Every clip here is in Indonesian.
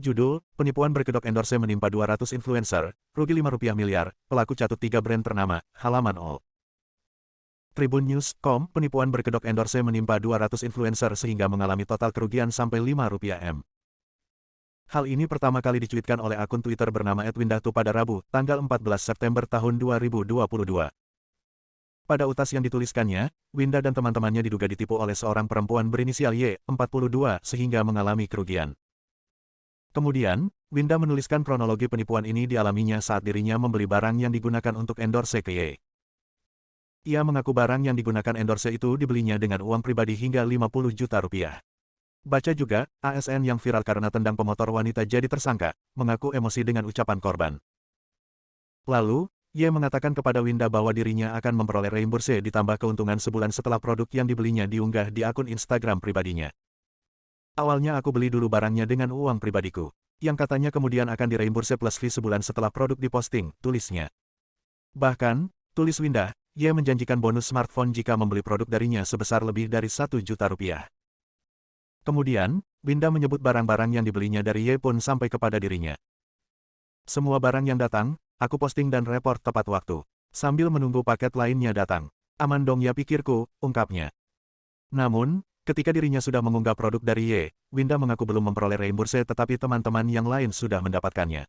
Judul, penipuan berkedok endorse menimpa 200 influencer, rugi Rp5 miliar, pelaku catut 3 brand ternama, halaman all. Tribun News.com, penipuan berkedok endorse menimpa 200 influencer sehingga mengalami total kerugian sampai Rp5 M. Hal ini pertama kali dicuitkan oleh akun Twitter bernama @windahtu pada Rabu, tanggal 14 September tahun 2022. Pada utas yang dituliskannya, Windah dan teman-temannya diduga ditipu oleh seorang perempuan berinisial Y, 42, sehingga mengalami kerugian. Kemudian, Windah menuliskan kronologi penipuan ini dialaminya saat dirinya membeli barang yang digunakan untuk endorse ke Y. Ia mengaku barang yang digunakan endorse itu dibelinya dengan uang pribadi hingga Rp50 juta. Baca juga, ASN yang viral karena tendang pemotor wanita jadi tersangka, mengaku emosi dengan ucapan korban. Lalu, Y mengatakan kepada Windah bahwa dirinya akan memperoleh reimburse ditambah keuntungan sebulan setelah produk yang dibelinya diunggah di akun Instagram pribadinya. Awalnya aku beli dulu barangnya dengan uang pribadiku, yang katanya kemudian akan direimburse plus fee sebulan setelah produk diposting, tulisnya. Bahkan, tulis Windah, Y menjanjikan bonus smartphone jika membeli produk darinya sebesar lebih dari Rp1 juta. Kemudian, Windah menyebut barang-barang yang dibelinya dari Y pun sampai kepada dirinya. Semua barang yang datang, aku posting dan report tepat waktu. Sambil menunggu paket lainnya datang. Aman dong ya pikirku, ungkapnya. Namun, ketika dirinya sudah mengunggah produk dari Y, Windah mengaku belum memperoleh reimburse tetapi teman-teman yang lain sudah mendapatkannya.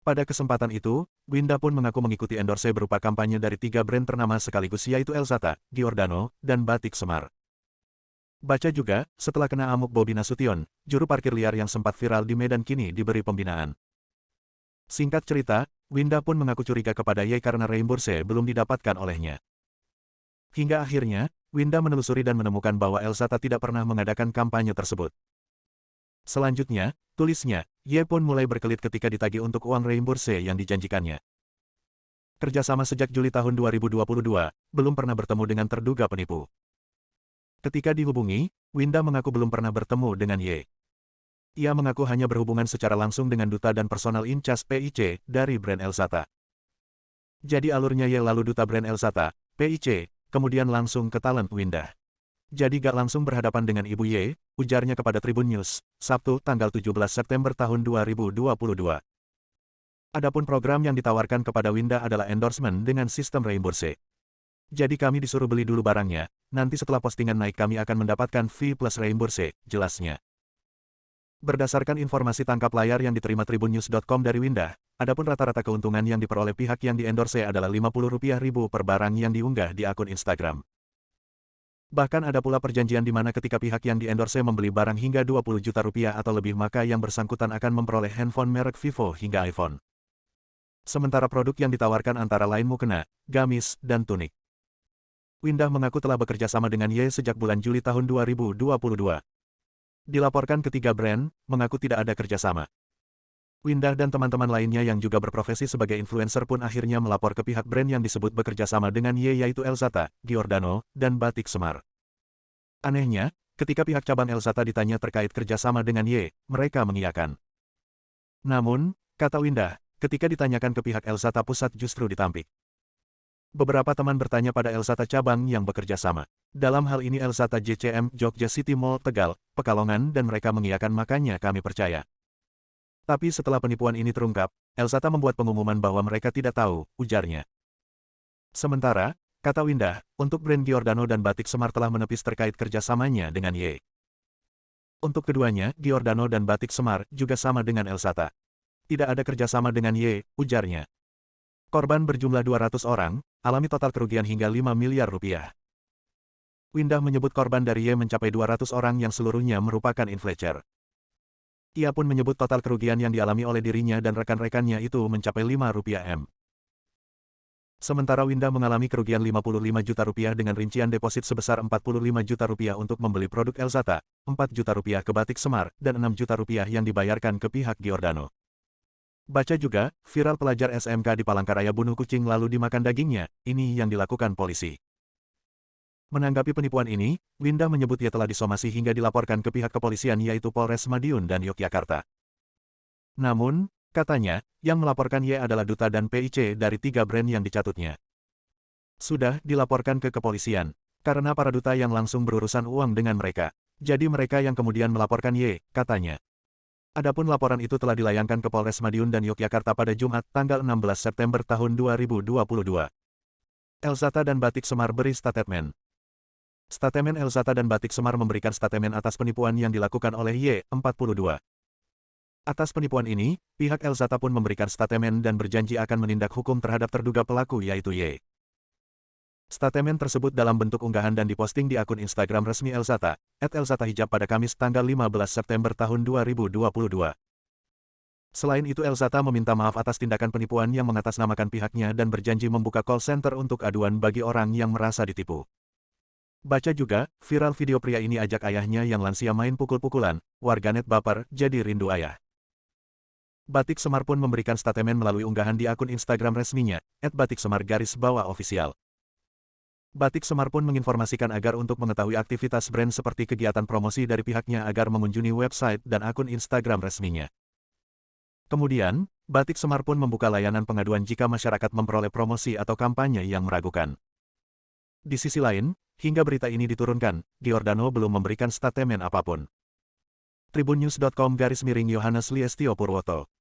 Pada kesempatan itu, Windah pun mengaku mengikuti endorse berupa kampanye dari 3 brand ternama sekaligus yaitu Elzata, Giordano, dan Batik Semar. Baca juga, setelah kena amuk Bobi Nasution, juru parkir liar yang sempat viral di Medan kini diberi pembinaan. Singkat cerita, Windah pun mengaku curiga kepada Y karena reimburse belum didapatkan olehnya. Hingga akhirnya, Windah menelusuri dan menemukan bahwa Elzata tidak pernah mengadakan kampanye tersebut. Selanjutnya, tulisnya, Y pun mulai berkelit ketika ditagih untuk uang reimburse yang dijanjikannya. Kerjasama sejak Juli tahun 2022, belum pernah bertemu dengan terduga penipu. Ketika dihubungi, Windah mengaku belum pernah bertemu dengan Y. Ia mengaku hanya berhubungan secara langsung dengan duta dan personal in charge PIC dari brand Elzata. Jadi alurnya Y lalu duta brand Elzata, PIC, kemudian langsung ke talent Windah. Jadi gak langsung berhadapan dengan Ibu Y, ujarnya kepada Tribun News, Sabtu tanggal 17 September tahun 2022. Adapun program yang ditawarkan kepada Windah adalah endorsement dengan sistem reimburse. Jadi kami disuruh beli dulu barangnya, nanti setelah postingan naik kami akan mendapatkan fee plus reimburse, jelasnya. Berdasarkan informasi tangkap layar yang diterima tribunnews.com dari Windah, adapun rata-rata keuntungan yang diperoleh pihak yang diendorse adalah Rp50.000 per barang yang diunggah di akun Instagram. Bahkan ada pula perjanjian di mana ketika pihak yang diendorse membeli barang hingga Rp20 juta atau lebih maka yang bersangkutan akan memperoleh handphone merek Vivo hingga iPhone. Sementara produk yang ditawarkan antara lain mukena, gamis, dan tunik. Windah mengaku telah bekerja sama dengan Y sejak bulan Juli tahun 2022. Dilaporkan ketiga brand, mengaku tidak ada kerjasama. Windah dan teman-teman lainnya yang juga berprofesi sebagai influencer pun akhirnya melapor ke pihak brand yang disebut bekerja sama dengan Y yaitu Elzata, Giordano, dan Batik Semar. Anehnya, ketika pihak cabang Elzata ditanya terkait kerjasama dengan Y, mereka mengiyakan. Namun, kata Windah, ketika ditanyakan ke pihak Elzata pusat justru ditampik. Beberapa teman bertanya pada Elzata cabang yang bekerja sama. Dalam hal ini Elzata JCM, Jogja City Mall, Tegal, Pekalongan dan mereka mengiyakan makanya kami percaya. Tapi setelah penipuan ini terungkap, Elzata membuat pengumuman bahwa mereka tidak tahu, ujarnya. Sementara, kata Windah, untuk brand Giordano dan Batik Semar telah menepis terkait kerjasamanya dengan Y. Untuk keduanya, Giordano dan Batik Semar juga sama dengan Elzata. Tidak ada kerjasama dengan Y, ujarnya. Korban berjumlah 200 orang, alami total kerugian hingga Rp5 miliar. Windah menyebut korban dari Y mencapai 200 orang yang seluruhnya merupakan influencer. Ia pun menyebut total kerugian yang dialami oleh dirinya dan rekan-rekannya itu mencapai Rp5M. Sementara Windah mengalami kerugian Rp55 juta dengan rincian deposit sebesar Rp45 juta untuk membeli produk Elzata, Rp4 juta ke Batik Semar, dan Rp6 juta yang dibayarkan ke pihak Giordano. Baca juga, viral pelajar SMK di Palangkaraya bunuh kucing lalu dimakan dagingnya, ini yang dilakukan polisi. Menanggapi penipuan ini, Windah menyebut ia telah disomasi hingga dilaporkan ke pihak kepolisian yaitu Polres Madiun dan Yogyakarta. Namun, katanya, yang melaporkan Y adalah duta dan PIC dari 3 brand yang dicatutnya. Sudah dilaporkan ke kepolisian, karena para duta yang langsung berurusan uang dengan mereka. Jadi mereka yang kemudian melaporkan Y, katanya. Adapun laporan itu telah dilayangkan ke Polres Madiun dan Yogyakarta pada Jumat, tanggal 16 September tahun 2022. Elzata dan Batik Semar beri statement. Statemen Elzata dan Batik Semar memberikan statemen atas penipuan yang dilakukan oleh Y, 42. Atas penipuan ini, pihak Elzata pun memberikan statemen dan berjanji akan menindak hukum terhadap terduga pelaku yaitu Y. Statemen tersebut dalam bentuk unggahan dan diposting di akun Instagram resmi Elzata, @elzatahijab pada Kamis tanggal 15 September tahun 2022. Selain itu Elzata meminta maaf atas tindakan penipuan yang mengatasnamakan pihaknya dan berjanji membuka call center untuk aduan bagi orang yang merasa ditipu. Baca juga, viral video pria ini ajak ayahnya yang lansia main pukul-pukulan, warganet baper, jadi rindu ayah. Batik Semar pun memberikan statemen melalui unggahan di akun Instagram resminya, @batiksemar_official. Batik Semar pun menginformasikan agar untuk mengetahui aktivitas brand seperti kegiatan promosi dari pihaknya agar mengunjungi website dan akun Instagram resminya. Kemudian, Batik Semar pun membuka layanan pengaduan jika masyarakat memperoleh promosi atau kampanye yang meragukan. Di sisi lain, hingga berita ini diturunkan, Giordano belum memberikan statemen apapun. Tribunnews.com/Yohanes Liestio Purwoto.